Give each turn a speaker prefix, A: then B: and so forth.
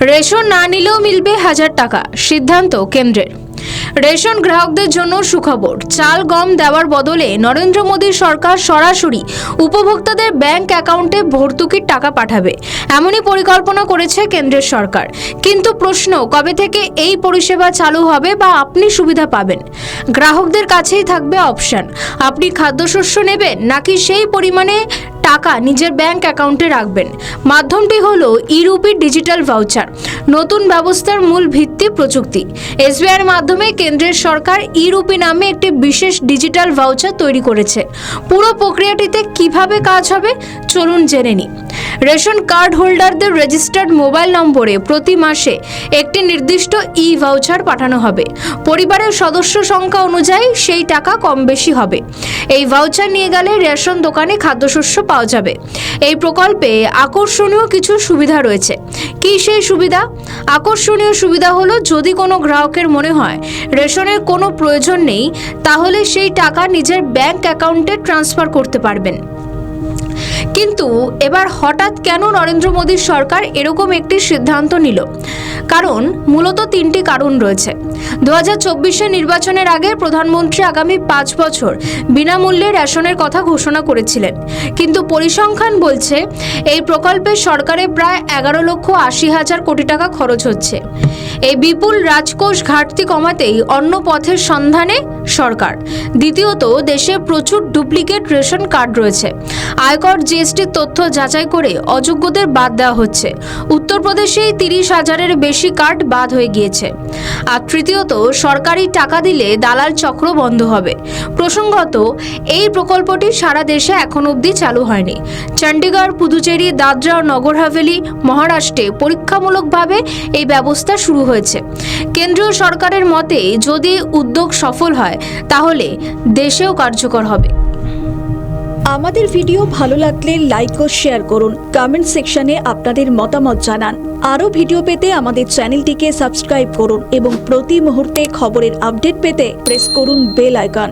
A: Ration না নিলেও মিলবে 1000 টাকা, সিদ্ধান্ত কেন্দ্রের। রেশন গ্রাহকদের জন্য সুখবর। চাল গম দেওয়ার বদলে নরেন্দ্র মোদীর সরকার সরাসরি উপভোক্তাদের ব্যাংক অ্যাকাউন্টে ভর্তুকির টাকা পাঠাবে, এমনই পরিকল্পনা করেছে কেন্দ্রের সরকার। কিন্তু প্রশ্ন, কবে থেকে এই পরিষেবা চালু হবে বা আপনি সুবিধা পাবেন? গ্রাহকদের কাছেই থাকবে অপশন, আপনি খাদ্যশস্য নেবেন নাকি সেই পরিমাণে টাকা নিজের ব্যাংক অ্যাকাউন্টে রাখবেন। মাধ্যমটি হলো ই-রুপি ডিজিটাল ভাউচার। নতুন ব্যবস্থার মূল ভিত্তি প্রযুক্তি। এসবিআইয়ের মাধ্যমে কেন্দ্রের সরকার ই-রুপি নামে একটি বিশেষ ডিজিটাল ভাউচার তৈরি করেছে। পুরো প্রক্রিয়াটিতে কিভাবে কাজ হবে চলুন জেনে নিই। রেশন কার্ড হোল্ডারদের রেজিস্টার্ড মোবাইল নম্বরে প্রতি মাসে একটি নির্দিষ্ট ই ভাউচার পাঠানো হবে। পরিবারের সদস্য সংখ্যা অনুযায়ী সেই টাকা কম বেশি হবে। এই ভাউচার নিয়ে গেলে রেশন দোকানে খাদ্যশস্য পাওয়া যাবে। এই প্রকল্পে আকর্ষণীয় কিছু সুবিধা রয়েছে। কি সেই সুবিধা? আকর্ষণীয় সুবিধা হলো, যদি কোনো গ্রাহকের মনে হয় রেশনের কোনো প্রয়োজন নেই, তাহলে সেই টাকা নিজের ব্যাংক অ্যাকাউন্টে ট্রান্সফার করতে পারবেন। কিন্তু এবার হঠাৎ কেন নরেন্দ্র মোদীর সরকার এরকম একটি সিদ্ধান্ত নিল? কারণ মূলত 3টি কারণ রয়েছে। 2024 নির্বাচনের আগে প্রধানমন্ত্রী আগামী 5 বছর বিনামূল্যে রেশনের কথা ঘোষণা করেছিলেন, কিন্তু পরিসংখ্যান বলছে এই প্রকল্পে সরকারের প্রায় 11,80,000 কোটি টাকা খরচ হচ্ছে। এই বিপুল রাজকোষ ঘাটতি কমাতেই অন্য পথের সন্ধানে সরকার। দ্বিতীয়ত, দেশে প্রচুর ডুপ্লিকেট রেশন কার্ড রয়েছে। আয়কর জিএসটির তথ্য যাচাই করে অযোগ্যদের বাদ দেওয়া হচ্ছে। উত্তরপ্রদেশেই 30,000-এর বেশি কার্ড বাদ হয়ে গিয়েছে। আর তৃতীয়ত, সরকারি টাকা দিলে দালাল চক্র বন্ধ হবে। প্রসঙ্গত, এই প্রকল্পটি সারা দেশে এখন অবধি চালু হয়নি। চণ্ডীগড়, পুদুচেরি, দাদরা ও নগর হাভেলি, মহারাষ্ট্রে পরীক্ষামূলকভাবে এই ব্যবস্থা শুরু হয়েছে। কেন্দ্রীয় সরকারের মতে, যদি উদ্যোগ সফল হয় তাহলে দেশেও কার্যকর হবে।
B: আমাদের ভিডিও ভালো লাগলে লাইক ও শেয়ার করুন। কমেন্ট সেকশনে আপনাদের মতামত জানান। আরও ভিডিও পেতে আমাদের চ্যানেলটিকে সাবস্ক্রাইব করুন এবং প্রতি মুহূর্তে খবরের আপডেট পেতে প্রেস করুন বেল আইকন।